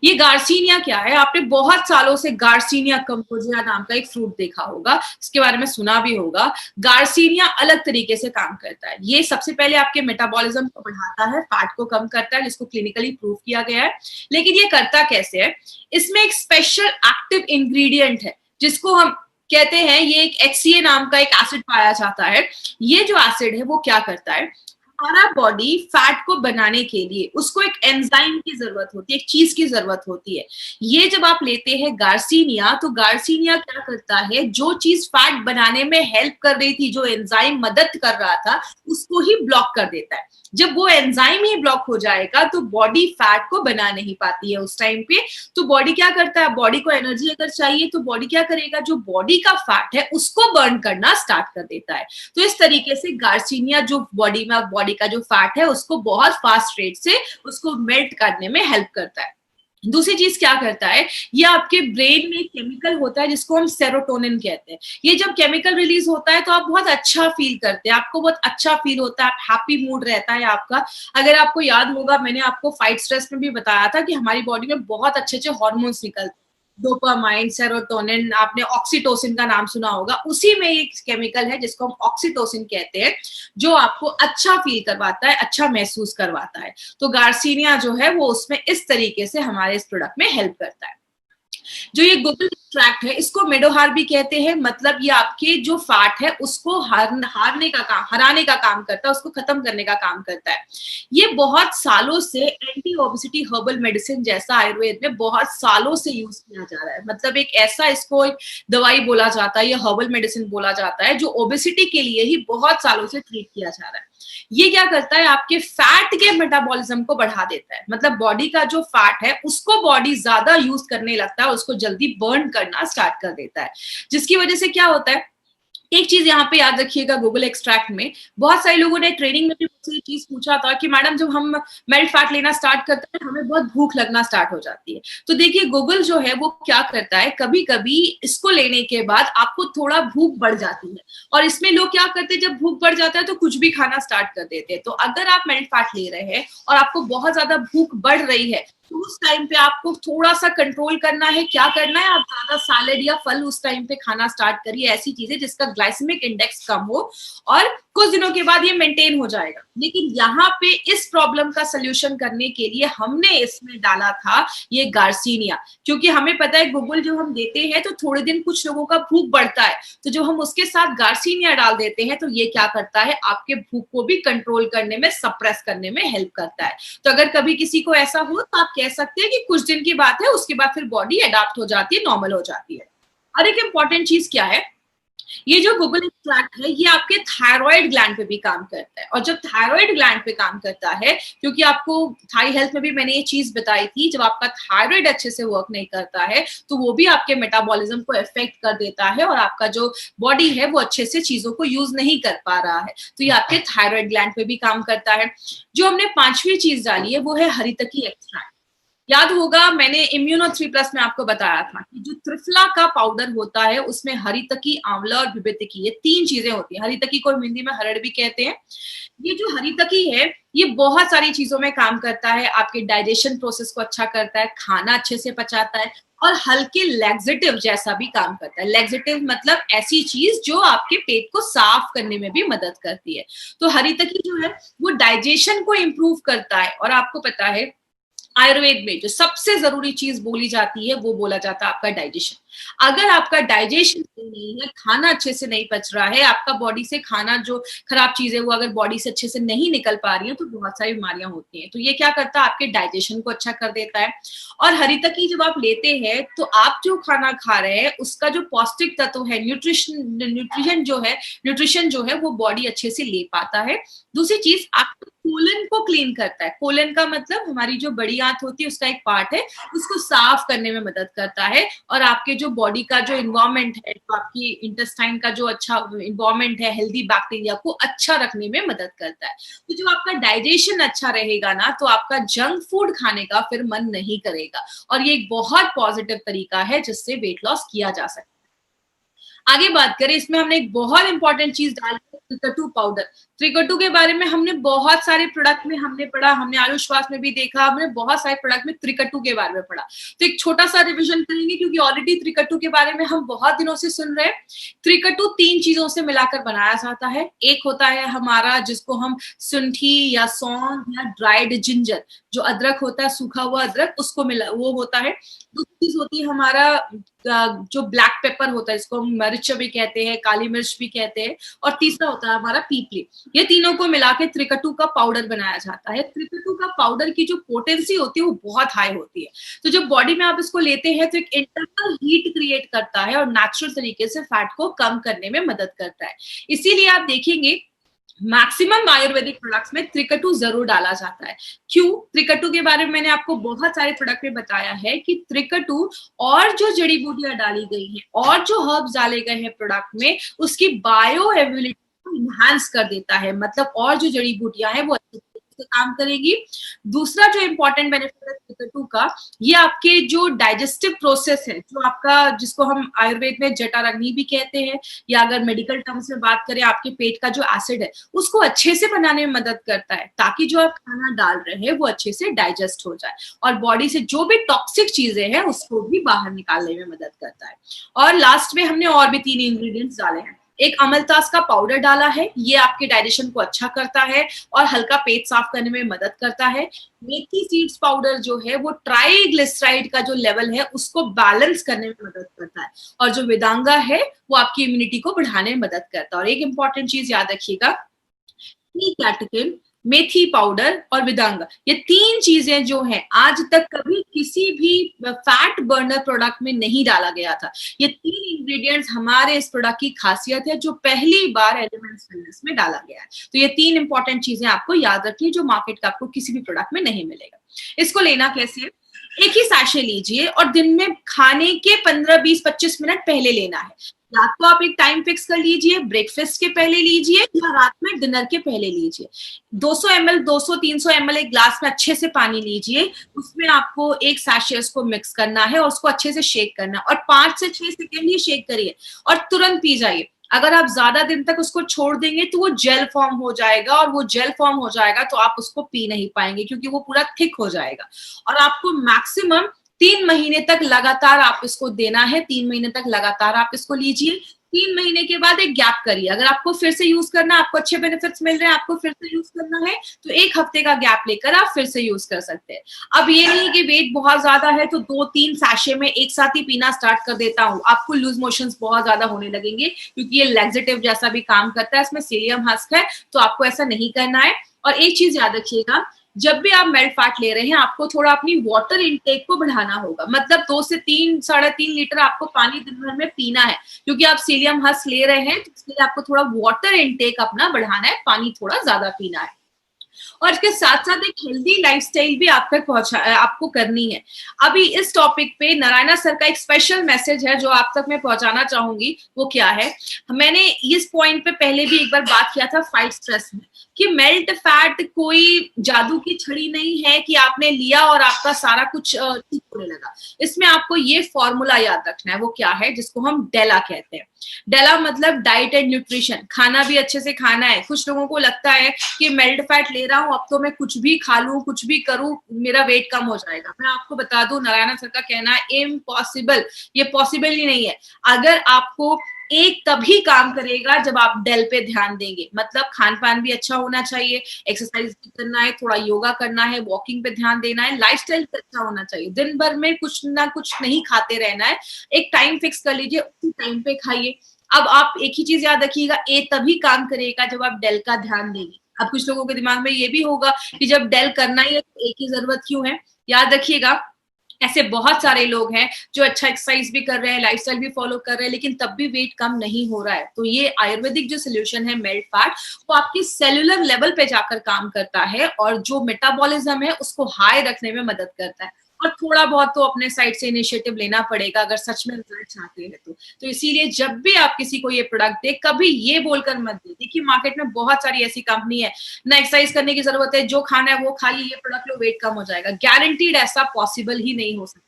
ये गार्सिनिया क्या है, आपने बहुत सालों से गार्सिनिया कंपोजिया नाम का एक फ्रूट देखा होगा, इसके बारे में सुना भी होगा। गार्सिनिया अलग तरीके से काम करता है। ये सबसे पहले आपके मेटाबॉलिज्म को बढ़ाता है, फैट को कम करता है, जिसको क्लिनिकली प्रूव किया गया है। लेकिन ये करता कैसे है, इसमें एक स्पेशल एक्टिव इंग्रेडिएंट है जिसको हम कहते हैं, ये एक HCA नाम का एक एसिड पाया जाता है। ये जो एसिड है वो क्या करता है, हमारा बॉडी फैट को बनाने के लिए उसको एक एंजाइम की जरूरत होती है, एक चीज की जरूरत होती है। ये जब आप लेते हैं गार्सिनिया, तो गार्सिनिया क्या करता है, जो चीज फैट बनाने में हेल्प कर रही थी, जो एंजाइम मदद कर रहा था, उसको ही ब्लॉक कर देता है। जब वो एंजाइम ही ब्लॉक हो जाएगा तो बॉडी फैट को बना नहीं पाती है उस टाइम पे। तो बॉडी क्या करता है, बॉडी को एनर्जी अगर चाहिए तो बॉडी क्या करेगा, जो बॉडी का फैट है उसको बर्न करना स्टार्ट कर देता है। तो इस तरीके से गार्सिनिया जो बॉडी का जो फैट है उसको बहुत फास्ट रेट से उसको मेल्ट करने में हेल्प करता है। दूसरी चीज क्या करता है, ये आपके ब्रेन में एक केमिकल होता है जिसको हम सेरोटोनिन कहते हैं। ये जब केमिकल रिलीज होता है तो आप बहुत अच्छा फील करते हैं, आपको बहुत अच्छा फील होता है, आप हैप्पी मूड रहता है आपका। अगर आपको याद होगा, मैंने आपको फाइट स्ट्रेस में भी बताया था कि हमारी बॉडी में बहुत अच्छे अच्छे हॉर्मोन्स निकलते हैं, डोपामाइन, सेरोटोनिन, आपने ऑक्सीटोसिन का नाम सुना होगा। उसी में एक केमिकल है जिसको हम ऑक्सीटोसिन कहते हैं, जो आपको अच्छा फील करवाता है, अच्छा महसूस करवाता है। तो गार्सिनिया जो है वो उसमें इस तरीके से हमारे इस प्रोडक्ट में हेल्प करता है। जो ये गुगल एक्सट्रैक्ट है, इसको मेडोहार भी कहते हैं। मतलब ये आपके जो फैट है उसको हराने का काम करता है, उसको खत्म करने का काम करता है। ये बहुत सालों से एंटी ओबेसिटी हर्बल मेडिसिन जैसा आयुर्वेद में बहुत सालों से यूज किया जा रहा है। मतलब एक ऐसा, इसको एक दवाई बोला जाता है, ये हर्बल मेडिसिन बोला जाता है, जो ओबेसिटी के लिए ही बहुत सालों से ट्रीट किया जा रहा है। ये क्या करता है, आपके फैट के मेटाबॉलिज्म को बढ़ा देता है, मतलब बॉडी का जो फैट है उसको बॉडी ज्यादा यूज करने लगता है, उसको जल्दी बर्न करना स्टार्ट कर देता है, जिसकी वजह से क्या होता है, एक चीज यहाँ पे याद रखिएगा, गूगल एक्सट्रैक्ट में बहुत सारे लोगों ने ट्रेनिंग में भी मुझसे ये चीज पूछा था कि मैडम जब हम मेल्ट फैट लेना स्टार्ट करते हैं हमें बहुत भूख लगना स्टार्ट हो जाती है। तो देखिए गूगल जो है वो क्या करता है, कभी कभी इसको लेने के बाद आपको थोड़ा भूख बढ़ जाती है, और इसमें लोग क्या करते हैं, जब भूख बढ़ जाता है तो कुछ भी खाना स्टार्ट कर देते हैं। तो अगर आप मेल्ट फैट ले रहे हैं और आपको बहुत ज्यादा भूख बढ़ रही है तो उस टाइम पे आपको थोड़ा सा कंट्रोल करना है। क्या करना है, आप ज्यादा सैलेड या फल उस टाइम पे खाना स्टार्ट करिए, ऐसी चीजें जिसका ग्लाइसेमिक इंडेक्स कम हो, और कुछ दिनों के बाद ये मेंटेन हो जाएगा। लेकिन यहाँ पे इस प्रॉब्लम का सोल्यूशन करने के लिए हमने इसमें डाला था ये गार्सिनिया, क्योंकि हमें पता है गूगल जो हम देते हैं तो थोड़े दिन कुछ लोगों का भूख बढ़ता है, तो जो हम उसके साथ गार्सिनिया डाल देते हैं तो ये क्या करता है, आपके भूख को भी कंट्रोल करने में, सप्रेस करने में हेल्प करता है। तो अगर कभी किसी को ऐसा हो तो आप कह सकते हैं कि कुछ दिन की बात है, उसके बाद फिर बॉडी अडॉप्ट हो जाती है, नॉर्मल हो जाती है। और एक इंपॉर्टेंट चीज क्या है, ये जो गूगल एक्सट्रैक्ट है ये आपके थायराइड ग्लैंड पे भी काम करता है, और जब थायराइड ग्लैंड पे काम करता है, क्योंकि आपको थाई हेल्थ में भी मैंने ये चीज बताई थी, जब आपका थायराइड अच्छे से वर्क नहीं करता है तो वो भी आपके मेटाबॉलिज्म को इफेक्ट कर देता है, और आपका जो बॉडी है वो अच्छे से चीजों को यूज नहीं कर पा रहा है, तो ये आपके थायराइड ग्लैंड पे भी काम करता है। जो हमने पांचवी चीज डाली है वो है हरितकी एक्सट्रैक्ट। याद होगा मैंने इम्यूनो 3+ में आपको बताया था कि जो त्रिफला का पाउडर होता है उसमें हरितकी, आंवला और विभितकी, ये 3 चीजें होती है। हरितकी को हिंदी में हरड़ भी कहते हैं। ये जो हरितकी है ये बहुत सारी चीजों में काम करता है, आपके डाइजेशन प्रोसेस को अच्छा करता है, खाना अच्छे से पचाता है, और हल्के लैक्सेटिव जैसा भी काम करता है। लैक्सेटिव मतलब ऐसी चीज जो आपके पेट को साफ करने में भी मदद करती है। तो हरितकी जो है वो डाइजेशन को इम्प्रूव करता है, और आपको पता है आयुर्वेद में जो सबसे जरूरी चीज बोली जाती है वो बोला जाता है आपका डाइजेशन। अगर आपका डाइजेशन सही नहीं है, खाना अच्छे से नहीं पच रहा है, आपका बॉडी से खाना जो खराब चीजें वो अगर बॉडी से अच्छे से नहीं निकल पा रही है तो बहुत सारी बीमारियां होती हैं। तो ये क्या करता है, आपके डाइजेशन को अच्छा कर देता है। और हरितकी जब आप लेते हैं तो आप जो खाना खा रहे हैं उसका जो पौष्टिक तत्व है, न्यूट्रिशन जो है वो बॉडी अच्छे से ले पाता है। दूसरी चीज, आपको कोलन को क्लीन करता है। कोलन का मतलब हमारी जो बड़ी आंत होती है उसका एक पार्ट है, उसको साफ करने में मदद करता है, और आपके जो बॉडी का जो इन्वायरमेंट है, तो आपकी इंटेस्टाइन का जो अच्छा इन्वायरमेंट है, हेल्दी बैक्टीरिया को अच्छा रखने में मदद करता है। तो जब आपका डाइजेशन अच्छा रहेगा ना तो आपका जंक फूड खाने का फिर मन नहीं करेगा, और ये एक बहुत पॉजिटिव तरीका है जिससे वेट लॉस किया जा सकता है। आगे बात करें, इसमें हमने एक बहुत इंपॉर्टेंट चीज डाली है, त्रिकटु पाउडर। त्रिकटु के बारे में हमने बहुत सारे प्रोडक्ट में हमने पढ़ा, हमने आयुष्वास में भी देखा, हमने बहुत सारे प्रोडक्ट में त्रिकटु के बारे में पढ़ा। तो एक छोटा सा रिवीजन करेंगे क्योंकि ऑलरेडी त्रिकटु के बारे में हम बहुत दिनों से सुन रहे हैं। त्रिकटु 3 चीजों से मिलाकर बनाया जाता है। एक होता है हमारा जिसको हम सुंठी या सौंठ या ड्राइड जिंजर, जो अदरक होता है, सूखा हुआ अदरक, उसको मिला वो होता है। दूसरी चीज होती है हमारा जो ब्लैक पेपर होता है, इसको हम मिर्च भी कहते हैं, काली मिर्च भी कहते हैं, और तीसरा होता है हमारा पीपली। ये तीनों को मिला के त्रिकटु का पाउडर बनाया जाता है। त्रिकटु का पाउडर की जो पोटेंसी होती है वो बहुत हाई होती है, तो जब बॉडी में आप इसको लेते हैं तो एक इंटरनल हीट क्रिएट करता है और नेचुरल तरीके से फैट को कम करने में मदद करता है। इसीलिए आप देखेंगे मैक्सिमम आयुर्वेदिक प्रोडक्ट्स में त्रिकटु जरूर डाला जाता है। क्यों? त्रिकटु के बारे में मैंने आपको बहुत सारे प्रोडक्ट में बताया है कि त्रिकटु और जो जड़ी बूटियां डाली गई हैं और जो हर्ब्स डाले गए हैं प्रोडक्ट में, उसकी बायो एबिलिटी को इनहांस कर देता है, मतलब और जो जड़ी बूटियां हैं वो अच्छे से काम करेगी। दूसरा जो इंपॉर्टेंट बेनिफिट है त्रिकटु का, ये आपके जो डाइजेस्टिव प्रोसेस है, जो आपका जिसको हम आयुर्वेद में जठराग्नि भी कहते हैं, या अगर मेडिकल टर्म्स में बात करें आपके पेट का जो एसिड है उसको अच्छे से बनाने में मदद करता है, ताकि जो आप खाना डाल रहे हैं वो अच्छे से डाइजेस्ट हो जाए, और बॉडी से जो भी टॉक्सिक चीजें हैं उसको भी बाहर निकालने में मदद करता है। और लास्ट में हमने और भी 3 इंग्रेडिएंट्स डाले हैं। एक अमलतास का पाउडर डाला है, ये आपके डाइजेशन को अच्छा करता है और हल्का पेट साफ करने में मदद करता है। मेथी सीड्स पाउडर जो है वो ट्राइग्लिसराइड का जो लेवल है उसको बैलेंस करने में मदद करता है, और जो वेदांगा है वो आपकी इम्यूनिटी को बढ़ाने में मदद करता है। और एक इंपॉर्टेंट चीज याद रखिएगा, टी कैटेकिन मेथी पाउडर और विदंग। ये 3 चीजें जो हैं आज तक कभी किसी भी फैट बर्नर प्रोडक्ट में नहीं डाला गया था। ये 3 इंग्रेडिएंट्स हमारे इस प्रोडक्ट की खासियत है जो पहली बार एलिमेंट्स वेलनेस में डाला गया है। तो ये 3 इंपॉर्टेंट चीजें आपको याद रखनी है जो मार्केट का आपको किसी भी प्रोडक्ट में नहीं मिलेगा। इसको लेना कैसे है? एक ही सैशे लीजिए और दिन में खाने के 15, 20, 25 मिनट पहले लेना है। या तो आप एक टाइम फिक्स कर लीजिए, ब्रेकफास्ट के पहले लीजिए या रात में डिनर के पहले लीजिए। 200 ml 200 300 ml एक ग्लास में अच्छे से पानी लीजिए, उसमें आपको एक सैशे उसको मिक्स करना है और उसको अच्छे से शेक करना है और 5 से 6 सेकेंड ही शेक करिए और तुरंत पी जाइए। अगर आप ज्यादा दिन तक उसको छोड़ देंगे तो वो जेल फॉर्म हो जाएगा और वो जेल फॉर्म हो जाएगा तो आप उसको पी नहीं पाएंगे क्योंकि वो पूरा थिक हो जाएगा। और आपको मैक्सिमम 3 महीने तक लगातार आप इसको देना है। 3 महीने तक लगातार आप इसको लीजिए। 3 महीने के बाद एक गैप करिए। अगर आपको फिर से यूज करना, आपको अच्छे बेनिफिट्स मिल रहे हैं, आपको फिर से यूज करना है तो 1 हफ्ते का गैप लेकर आप फिर से यूज कर सकते हैं। अब ये नहीं कि वेट बहुत ज्यादा है तो 2-3 सैशे में एक साथ ही पीना स्टार्ट कर देता हूँ, आपको लूज मोशंस बहुत ज्यादा होने लगेंगे क्योंकि ये लैक्सेटिव जैसा भी काम करता है, इसमें सीलियम हस्क है, तो आपको ऐसा नहीं करना है। और एक चीज याद रखिएगा, जब भी आप मेल्ट फैट ले रहे हैं आपको थोड़ा अपनी वाटर इनटेक को बढ़ाना होगा। मतलब 2 से 3, 3.5 लीटर आपको पानी दिन भर में पीना है क्योंकि आप सीलियम हस्क ले रहे हैं, तो इसलिए आपको थोड़ा वाटर इनटेक अपना बढ़ाना है, पानी थोड़ा ज्यादा पीना है। और इसके साथ साथ एक हेल्दी लाइफस्टाइल भी आप तक आपको करनी है। अभी इस टॉपिक पे नारायणा सर का एक स्पेशल मैसेज है जो आप तक मैं पहुंचाना चाहूंगी। वो क्या है? मैंने इस पॉइंट पे पहले भी एक बार बात किया था फाइट स्ट्रेस में कि मेल्ट फैट कोई जादू की छड़ी नहीं है कि आपने लिया और आपका सारा कुछ ठीक होने लगा। इसमें आपको ये फॉर्मूला याद रखना है। वो क्या है? जिसको हम डेला कहते हैं। डेला मतलब डाइट एंड न्यूट्रिशन, खाना भी अच्छे से खाना है। कुछ लोगों को लगता है कि मेल्ट फैट ले रहा हूं अब तो मैं कुछ भी खा लूं, कुछ भी करूं, मेरा वेट कम हो जाएगा। मैं आपको बता दूं, नारायणा सर का कहना है इम्पॉसिबल, ये पॉसिबल ही नहीं है। अगर आपको एक तभी काम करेगा जब आप डेल पे ध्यान देंगे। मतलब खान पान भी अच्छा होना चाहिए, एक्सरसाइज भी करना है, थोड़ा योगा करना है, वॉकिंग पे ध्यान देना है, लाइफस्टाइल अच्छा होना चाहिए। दिन भर में कुछ ना कुछ नहीं खाते रहना है। एक टाइम फिक्स कर लीजिए, उसी टाइम पे खाइए। अब आप एक ही चीज याद रखिएगा, ए तभी काम करेगा जब आप डेल का ध्यान देंगे। अब कुछ लोगों के दिमाग में ये भी होगा कि जब डेल करना ही है तो ए की जरूरत क्यों है? याद रखिएगा, ऐसे बहुत सारे लोग हैं जो अच्छा एक्सरसाइज भी कर रहे हैं, लाइफस्टाइल भी फॉलो कर रहे हैं, लेकिन तब भी वेट कम नहीं हो रहा है। तो ये आयुर्वेदिक जो सोल्यूशन है मेल्ट फैट, वो आपकी सेलुलर लेवल पे जाकर काम करता है और जो मेटाबॉलिज्म है उसको हाई रखने में मदद करता है। और थोड़ा बहुत तो अपने साइड से इनिशिएटिव लेना पड़ेगा अगर सच में रिजल्ट चाहते हैं तो इसीलिए जब भी आप किसी को ये प्रोडक्ट दे, कभी ये बोलकर मत दे। देखिए मार्केट में बहुत सारी ऐसी कंपनी है, ना एक्सरसाइज करने की जरूरत है, जो खाना है वो खाइए, ये प्रोडक्ट लो, वेट कम हो जाएगा। गारंटीड ऐसा पॉसिबल ही नहीं हो सकता।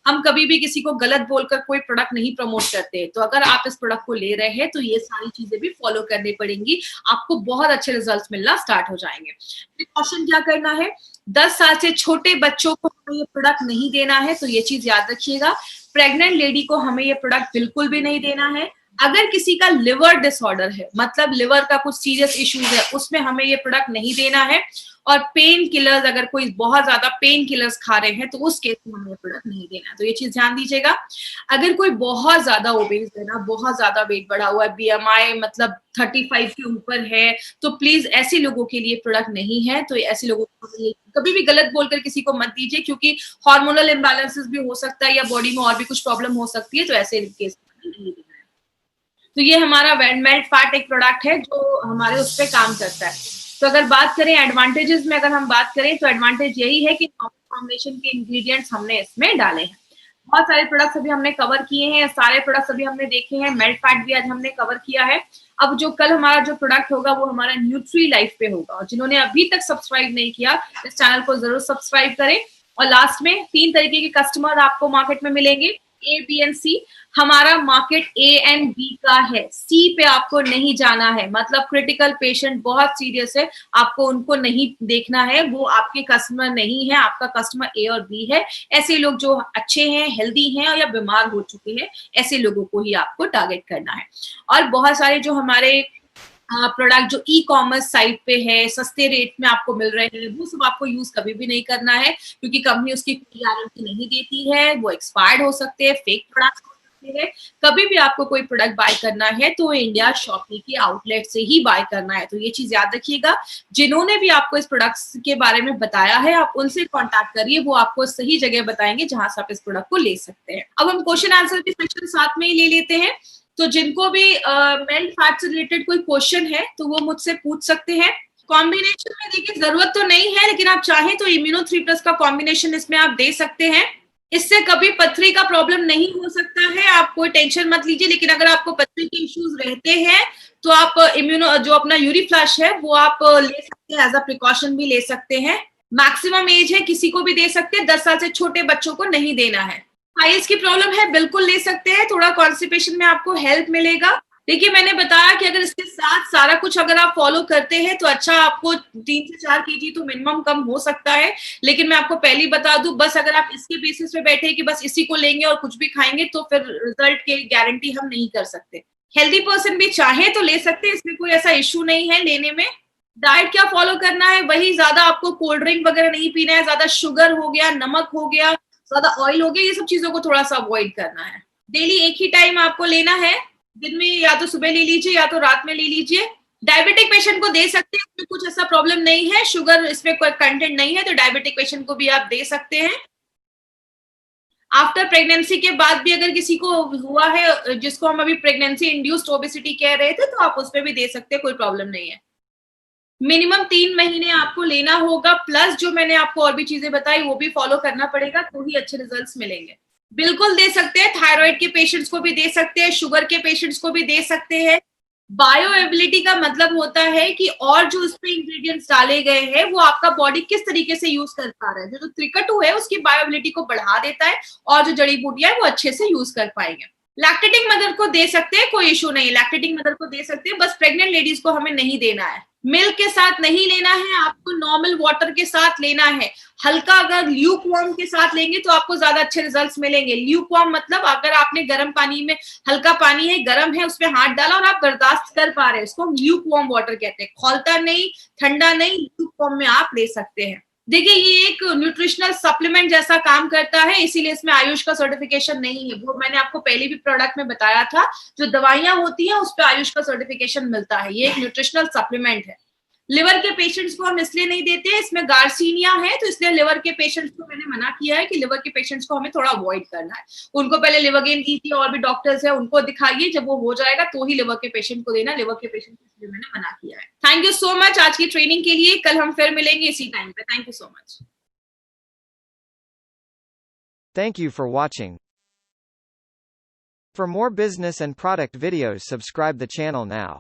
हम कभी भी किसी को गलत बोलकर कोई प्रोडक्ट नहीं प्रमोट करते। तो अगर आप इस प्रोडक्ट को ले रहे हैं तो ये सारी चीजें भी फॉलो करनी पड़ेंगी, आपको बहुत अच्छे रिजल्ट्स मिलना स्टार्ट हो जाएंगे। प्रिकॉशन क्या करना है? 10 साल से छोटे बच्चों को हमें ये प्रोडक्ट नहीं देना है, तो ये चीज याद रखिएगा। प्रेग्नेंट लेडी को हमें ये प्रोडक्ट बिल्कुल भी नहीं देना है। अगर किसी का लिवर डिसऑर्डर है, मतलब लिवर का कुछ सीरियस इश्यूज है, उसमें हमें ये प्रोडक्ट नहीं देना है। और पेन किलर्स, अगर कोई बहुत ज्यादा पेन किलर्स खा रहे हैं तो उस केस में हमें ये प्रोडक्ट नहीं देना है। तो ये चीज ध्यान दीजिएगा। अगर कोई बहुत ज्यादा ओबेस है ना, बहुत ज्यादा वेट बढ़ा हुआ है, बीएमआई मतलब 35 के ऊपर है, तो प्लीज ऐसे लोगों के लिए प्रोडक्ट नहीं है। तो ऐसे लोगों को कभी भी गलत बोलकर किसी को मत दीजिए, क्योंकि हार्मोनल इम्बैलेंसेस भी हो सकता है या बॉडी में और भी कुछ प्रॉब्लम हो सकती है। तो ऐसे केस में नहीं देना है। तो ये हमारा मेल्ट फैट एक प्रोडक्ट है जो हमारे उस पर काम करता है। तो अगर बात करें एडवांटेजेस में, अगर हम बात करें तो एडवांटेज यही है कि कॉम्बिनेशन के इंग्रेडिएंट्स हमने इसमें डाले हैं। बहुत सारे प्रोडक्ट्स अभी हमने कवर किए हैं, सारे प्रोडक्ट्स अभी हमने देखे हैं। मेल्ट फैट भी आज हमने कवर किया है। अब जो कल हमारा जो प्रोडक्ट होगा वो हमारा न्यूट्री लाइफ पे होगा। और जिन्होंने अभी तक सब्सक्राइब नहीं किया, इस चैनल को जरूर सब्सक्राइब करें। और लास्ट में 3 तरीके के कस्टमर आपको मार्केट में मिलेंगे, ए, बी एंड सी। हमारा मार्केट ए एंड बी का है, सी पे आपको नहीं जाना है। मतलब क्रिटिकल पेशेंट बहुत सीरियस है, आपको उनको नहीं देखना है, वो आपके कस्टमर नहीं है। आपका कस्टमर ए और बी है। ऐसे लोग जो अच्छे हैं, हेल्दी हैं या बीमार हो चुके हैं, ऐसे लोगों को ही आपको टारगेट करना है। और बहुत सारे जो हमारे प्रोडक्ट जो ई कॉमर्स साइट पे है, सस्ते रेट में आपको मिल रहे हैं, वो सब आपको यूज कभी भी नहीं करना है, क्योंकि कंपनी उसकी कोई गारंटी नहीं देती है। वो एक्सपायर्ड हो सकते हैं, फेक प्रोडक्ट सकते हैं। कभी भी आपको कोई प्रोडक्ट बाय करना है तो इंडिया शॉपी के आउटलेट से ही बाय करना है, तो ये चीज याद रखिएगा। जिन्होंने भी आपको इस प्रोडक्ट्स के बारे में बताया है, आप उनसे कॉन्टैक्ट करिए, वो आपको सही जगह बताएंगे जहां से आप इस प्रोडक्ट को ले सकते हैं। अब हम क्वेश्चन आंसर के सेक्शन साथ में ही ले लेते हैं। तो जिनको भी मेल फैट से रिलेटेड कोई क्वेश्चन है तो वो मुझसे पूछ सकते हैं। कॉम्बिनेशन में देखिए जरूरत तो नहीं है, लेकिन आप चाहें तो इम्यूनो 3+ का कॉम्बिनेशन इसमें आप दे सकते हैं। इससे कभी पथरी का प्रॉब्लम नहीं हो सकता है, आप कोई टेंशन मत लीजिए। लेकिन अगर आपको पथरी के इश्यूज रहते हैं तो आप इम्यूनो जो अपना यूरी फ्लैश है वो आप ले सकते हैं, एज अ प्रिकॉशन भी ले सकते हैं। मैक्सिमम एज है, किसी को भी दे सकते हैं, 10 साल से छोटे बच्चों को नहीं देना है। पाइल्स की प्रॉब्लम है, बिल्कुल ले सकते हैं, थोड़ा कॉन्स्टिपेशन में आपको हेल्प मिलेगा। देखिए मैंने बताया कि अगर इसके साथ सारा कुछ अगर आप फॉलो करते हैं तो अच्छा, आपको 3 से 4 केजी तो मिनिमम कम हो सकता है। लेकिन मैं आपको पहले ही बता दूं, बस अगर आप इसके बेसिस पे बैठे कि बस इसी को लेंगे और कुछ भी खाएंगे तो फिर रिजल्ट की गारंटी हम नहीं कर सकते। हेल्दी पर्सन भी चाहे तो ले सकते हैं, इसमें कोई ऐसा इश्यू नहीं है लेने में। डाइट क्या फॉलो करना है, वही ज्यादा आपको कोल्ड ड्रिंक वगैरह नहीं पीना है, ज्यादा शुगर हो गया, नमक हो गया, ज्यादा ऑयल हो गया, ये सब चीजों को थोड़ा सा अवॉइड करना है। डेली एक ही टाइम आपको लेना है, दिन में या तो सुबह ले लीजिए या तो रात में ले लीजिए। डायबिटिक पेशेंट को दे सकते हैं, इसमें कुछ ऐसा प्रॉब्लम नहीं है, शुगर इसमें कोई कंटेंट नहीं है, तो डायबिटिक पेशेंट को भी आप दे सकते हैं। आफ्टर प्रेगनेंसी के बाद भी अगर किसी को हुआ है, जिसको हम अभी प्रेगनेंसी इंड्यूस्ड ओबेसिटी कह रहे थे, तो आप उसमें भी दे सकते हैं, कोई प्रॉब्लम नहीं है। मिनिमम 3 महीने आपको लेना होगा, प्लस जो मैंने आपको और भी चीजें बताई वो भी फॉलो करना पड़ेगा, तो ही अच्छे रिजल्ट्स मिलेंगे। बिल्कुल दे सकते हैं, थायराइड के पेशेंट्स को भी दे सकते हैं, शुगर के पेशेंट्स को भी दे सकते हैं। बायोएबिलिटी का मतलब होता है कि और जो उसमें इंग्रेडिएंट्स डाले गए हैं वो आपका बॉडी किस तरीके से यूज कर पा रहा है। जो त्रिकटु है उसकी बायोएबिलिटी को बढ़ा देता है, और जो जड़ी बूटियां है वो अच्छे से यूज कर पाएंगे। लैक्टेटिंग मदर को दे सकते हैं, कोई इशू नहीं, लैक्टेटिंग मदर को दे सकते हैं, बस प्रेग्नेंट लेडीज को हमें नहीं देना है। मिल्क के साथ नहीं लेना है, आपको नॉर्मल वाटर के साथ लेना है। हल्का अगर ल्यूक वार्म के साथ लेंगे तो आपको ज्यादा अच्छे रिजल्ट्स मिलेंगे। ल्यूक वार्म मतलब अगर आपने गर्म पानी में, हल्का पानी है गर्म है, उसमें हाथ डाला और आप बर्दाश्त कर पा रहे हैं, उसको हम ल्यूक वार्म वाटर कहते हैं। खौलता नहीं, ठंडा नहीं, ल्यूक वार्म में आप ले सकते हैं। देखिए ये एक न्यूट्रिशनल सप्लीमेंट जैसा काम करता है, इसीलिए इसमें आयुष का सर्टिफिकेशन नहीं है। वो मैंने आपको पहले भी प्रोडक्ट में बताया था, जो दवाइयां होती हैं उस पर आयुष का सर्टिफिकेशन मिलता है। ये एक न्यूट्रिशनल सप्लीमेंट है। लिवर के पेशेंट्स को हम इसलिए नहीं देते, इसमें गार्सिनिया है, तो इसलिए लिवर के पेशेंट्स को मैंने मना किया है कि लिवर के पेशेंट्स को हमें थोड़ा अवॉइड करना है। उनको पहले लिवर गेन दीजिए, और भी डॉक्टर्स है उनको दिखाइए, जब वो हो जाएगा तो ही लिवर के पेशेंट को देना। लिवर के पेशेंट को इसलिए मैंने मना किया है। थैंक यू सो मच आज की ट्रेनिंग के लिए। कल हम फिर मिलेंगे इसी टाइम पे। Thank you so much. Thank you for watching. For more business and product videos, subscribe the channel now.